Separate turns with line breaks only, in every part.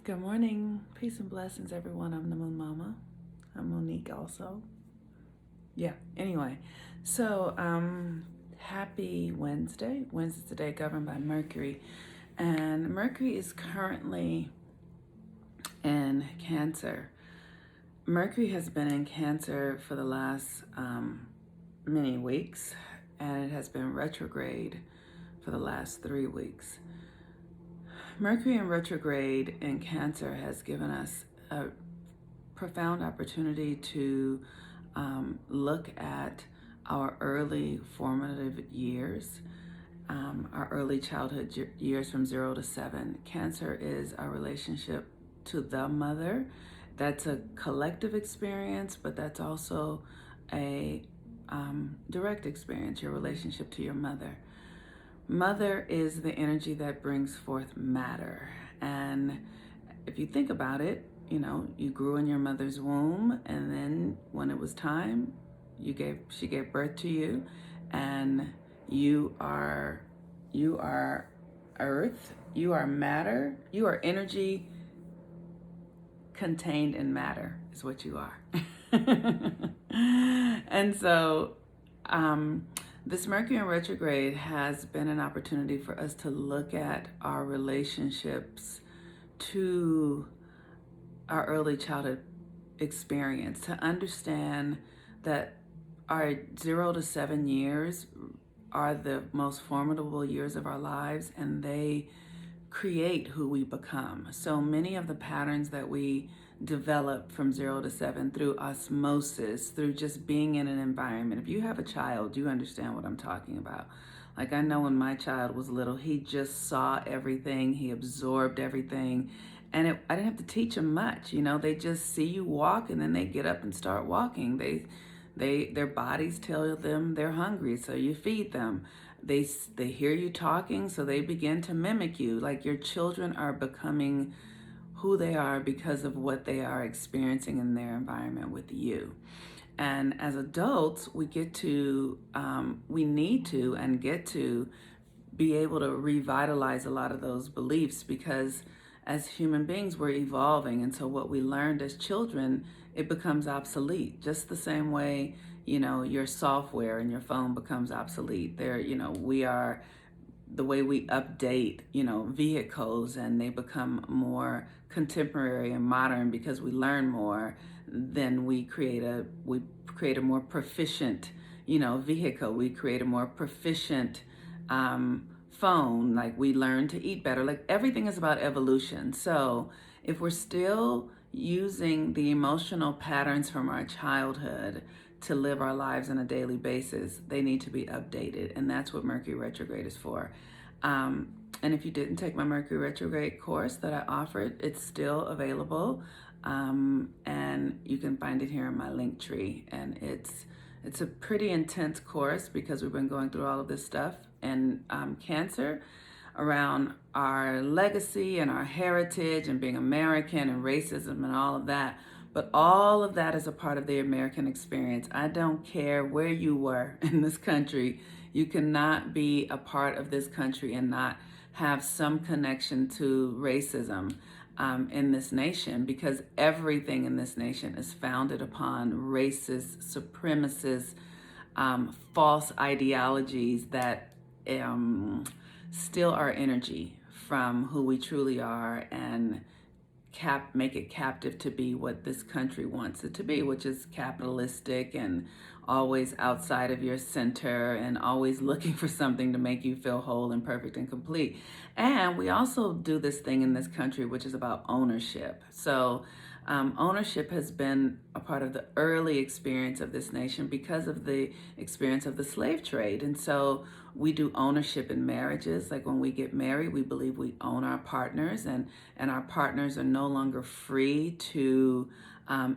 Good morning. Peace and blessings, everyone. I'm the Moon Mama. I'm Monique also. Yeah, anyway. Happy Wednesday. Wednesday's the day governed by Mercury. And Mercury is currently in Cancer. Mercury has been in Cancer for the last many weeks, and it has been retrograde for the last 3 weeks. Mercury in retrograde in Cancer has given us a profound opportunity to look at our early formative years, our early childhood years from 0 to 7. Cancer is our relationship to the mother. That's a collective experience, but that's also a direct experience, your relationship to your mother. Mother is the energy that brings forth matter. And if you think about it, you grew in your mother's womb, and then when it was time, she gave birth to you, and you are earth, you are matter, you are energy contained in matter is what you are. And so this Mercury in retrograde has been an opportunity for us to look at our relationships to our early childhood experience, to understand that our 0 to 7 years are the most formidable years of our lives, and they create who we become. So many of the patterns that we develop from 0 to 7 through osmosis, through just being in an environment. If you have a child, you understand what I'm talking about. Like, I know when my child was little, he just saw everything, he absorbed everything, and I didn't have to teach him much. They just see you walk, and then they get up and start walking. Their bodies tell them they're hungry, so you feed them. They hear you talking, so they begin to mimic you. Like, your children are becoming who they are because of what they are experiencing in their environment with you. And as adults, we need to and get to be able to revitalize a lot of those beliefs, because as human beings, we're evolving. And so what we learned as children, it becomes obsolete. Just the same way, your software and your phone becomes obsolete. The way we update, vehicles, and they become more contemporary and modern because we learn more. Then we create a more proficient, vehicle. We create a more proficient phone. Like, we learn to eat better. Like, everything is about evolution. So if we're still using the emotional patterns from our childhood to live our lives on a daily basis, they need to be updated. And that's what Mercury retrograde is for. And if you didn't take my Mercury retrograde course that I offered, it's still available. And you can find it here in my link tree. And it's a pretty intense course because we've been going through all of this stuff and Cancer around our legacy and our heritage and being American and racism and all of that. But all of that is a part of the American experience. I don't care where you were in this country. You cannot be a part of this country and not have some connection to racism in this nation, because everything in this nation is founded upon racist, supremacist, false ideologies that steal our energy from who we truly are and make it captive to be what this country wants it to be, which is capitalistic and always outside of your center and always looking for something to make you feel whole and perfect and complete. And we also do this thing in this country, which is about ownership. So ownership has been a part of the early experience of this nation because of the experience of the slave trade. And so we do ownership in marriages. Like, when we get married, we believe we own our partners, and our partners are no longer free to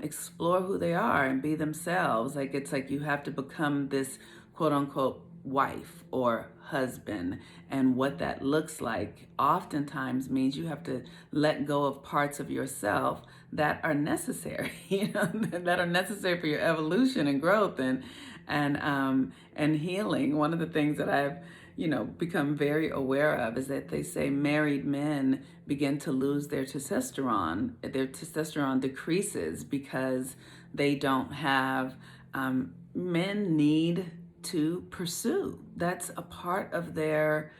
explore who they are and be themselves. Like, it's like you have to become this quote unquote wife or husband, and what that looks like oftentimes means you have to let go of parts of yourself that are necessary, that are necessary for your evolution and growth and healing. One of the things that I've become very aware of is that they say married men begin to lose their testosterone. Their testosterone decreases because they don't have, men need to pursue. That's a part of their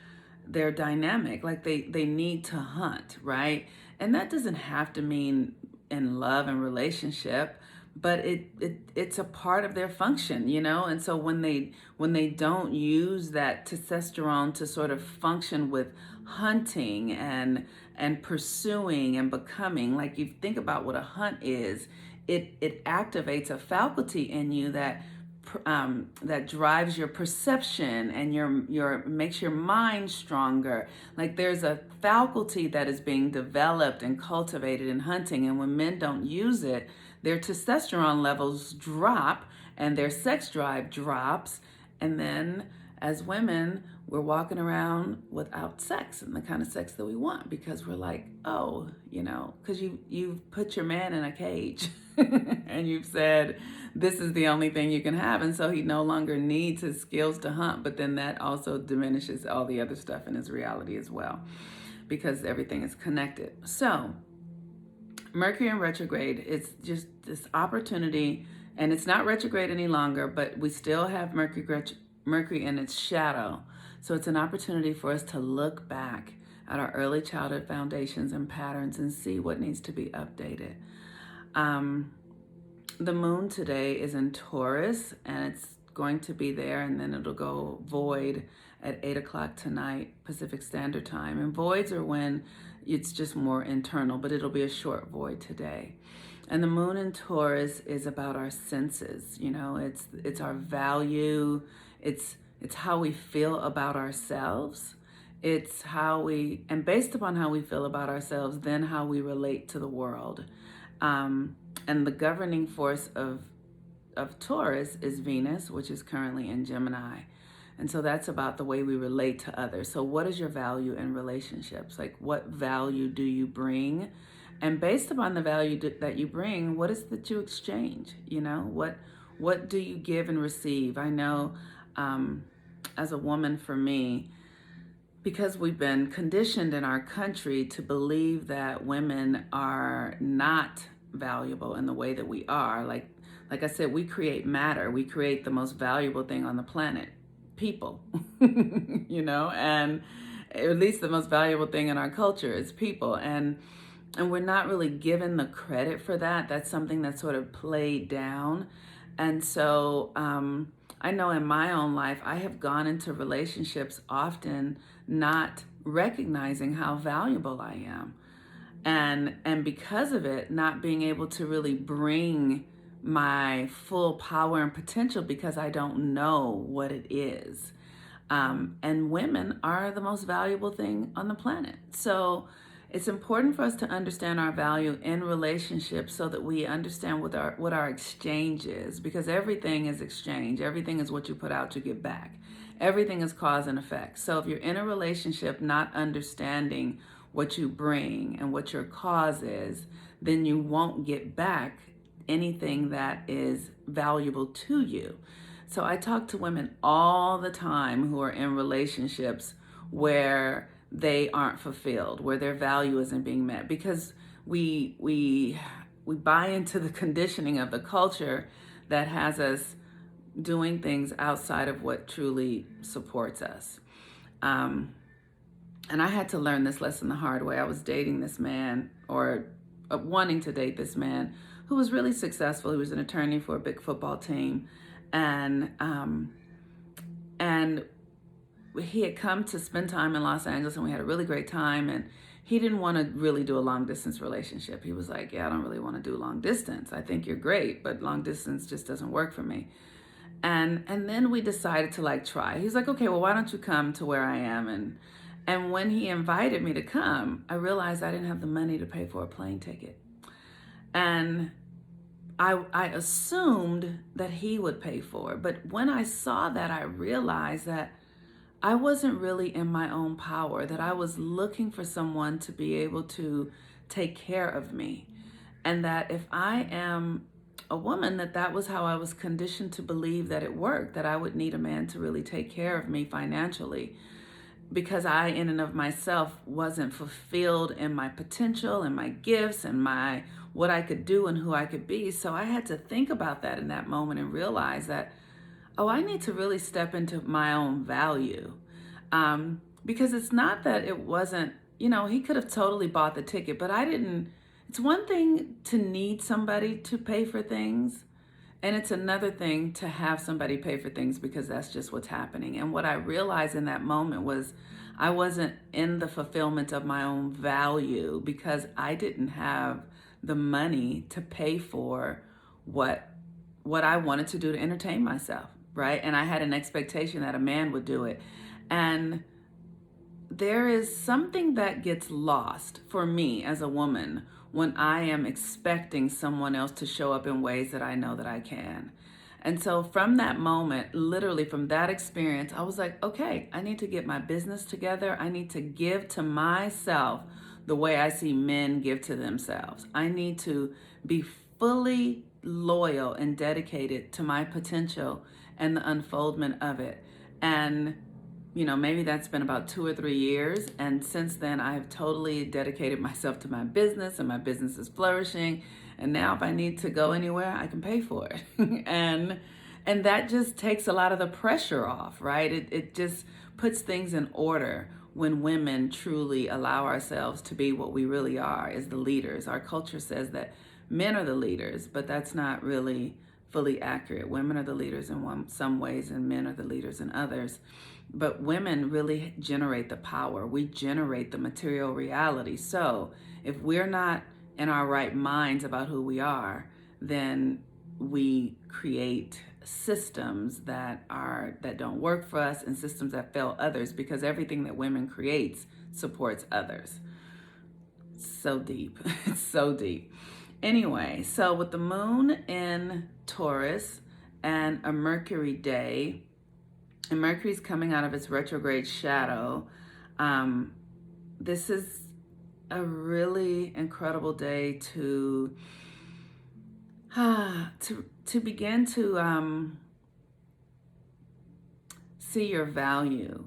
dynamic. Like they need to hunt, right? And that doesn't have to mean in love and relationship, but it's a part of their function, and so when they don't use that testosterone to sort of function with hunting and pursuing and becoming, like you think about what a hunt is, it activates a faculty in you that drives your perception and your makes your mind stronger. Like there's a faculty that is being developed and cultivated in hunting, and when men don't use it, their testosterone levels drop and their sex drive drops, and then as women, we're walking around without sex and the kind of sex that we want, because we're like, oh, because you've put your man in a cage and you've said this is the only thing you can have, and so he no longer needs his skills to hunt. But then that also diminishes all the other stuff in his reality as well, because everything is connected. So Mercury in retrograde is just this opportunity, and it's not retrograde any longer, but we still have Mercury in its shadow. So it's an opportunity for us to look back at our early childhood foundations and patterns and see what needs to be updated. The moon today is in Taurus, and it's going to be there, and then it'll go void at 8 o'clock tonight, Pacific Standard Time. And voids are when it's just more internal, but it'll be a short void today. And the moon in Taurus is about our senses. It's our value. It's how we feel about ourselves. It's and based upon how we feel about ourselves, then how we relate to the world. And the governing force of Taurus is Venus, which is currently in Gemini. And so that's about the way we relate to others. So what is your value in relationships? Like, what value do you bring? And based upon the value that you bring, what is it that you exchange? What do you give and receive? I know, as a woman, for me, because we've been conditioned in our country to believe that women are not valuable in the way that we are. Like I said, we create matter. We create the most valuable thing on the planet, people, and at least the most valuable thing in our culture is people. And we're not really given the credit for that. That's something that's sort of played down. And so I know in my own life, I have gone into relationships often not recognizing how valuable I am. And because of it, not being able to really bring my full power and potential because I don't know what it is. And women are the most valuable thing on the planet. So it's important for us to understand our value in relationships so that we understand what our exchange is, because everything is exchange. Everything is what you put out, you get back. Everything is cause and effect. So if you're in a relationship not understanding what you bring and what your cause is, then you won't get back anything that is valuable to you. So I talk to women all the time who are in relationships where they aren't fulfilled, where their value isn't being met, because we buy into the conditioning of the culture that has us doing things outside of what truly supports us. And I had to learn this lesson the hard way. I was dating this man, or wanting to date this man, who was really successful. He was an attorney for a big football team, and he had come to spend time in Los Angeles, and we had a really great time. And he didn't want to really do a long distance relationship. He was like, "Yeah, I don't really want to do long distance. I think you're great, but long distance just doesn't work for me." And then we decided to try. He's like, "Okay, well, why don't you come to where I am?" And when he invited me to come, I realized I didn't have the money to pay for a plane ticket. And I assumed that he would pay for it. But when I saw that, I realized that I wasn't really in my own power, that I was looking for someone to be able to take care of me. And that if I am a woman, that was how I was conditioned to believe that it worked, that I would need a man to really take care of me financially, because I, in and of myself, wasn't fulfilled in my potential and my gifts and my what I could do and who I could be. So I had to think about that in that moment and realize that, oh, I need to really step into my own value. Because it's not that it wasn't, he could have totally bought the ticket, but I didn't. It's one thing to need somebody to pay for things, and it's another thing to have somebody pay for things because that's just what's happening. And what I realized in that moment was I wasn't in the fulfillment of my own value because I didn't have the money to pay for what I wanted to do to entertain myself, right? And I had an expectation that a man would do it. And there is something that gets lost for me as a woman when I am expecting someone else to show up in ways that I know that I can. And so from that moment, literally from that experience, I was like, okay, I need to get my business together. I need to give to myself the way I see men give to themselves. I need to be fully loyal and dedicated to my potential and the unfoldment of it. And maybe that's been about 2 or 3 years. And since then, I have totally dedicated myself to my business, and my business is flourishing. And now if I need to go anywhere, I can pay for it. and that just takes a lot of the pressure off, right? It just puts things in order when women truly allow ourselves to be what we really are, as the leaders. Our culture says that men are the leaders, but that's not really fully accurate. Women are the leaders in some ways, and men are the leaders in others. But women really generate the power. We generate the material reality. So if we're not in our right minds about who we are, then we create systems that don't work for us, and systems that fail others, because everything that women creates supports others. So deep. It's so deep. Anyway, so with the moon in Taurus and a Mercury day, and Mercury's coming out of its retrograde shadow, this is a really incredible day to begin to see your value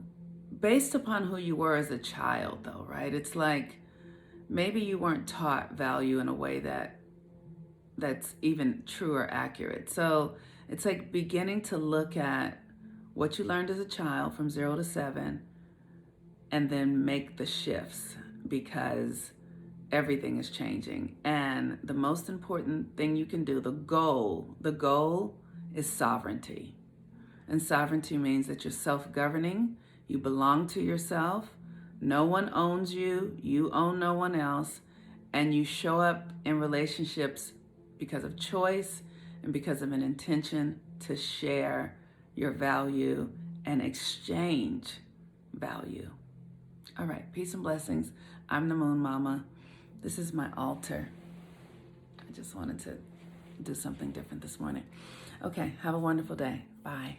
based upon who you were as a child, though, right? It's like maybe you weren't taught value in a way that's even true or accurate. So it's like beginning to look at what you learned as a child from 0 to 7, and then make the shifts, because everything is changing. And the most important thing you can do, the goal is sovereignty. And sovereignty means that you're self-governing, you belong to yourself, no one owns you, you own no one else, and you show up in relationships because of choice and because of an intention to share your value and exchange value. All right, peace and blessings. I'm the Moon Mama. This is my altar. I just wanted to do something different this morning. Okay, have a wonderful day. Bye.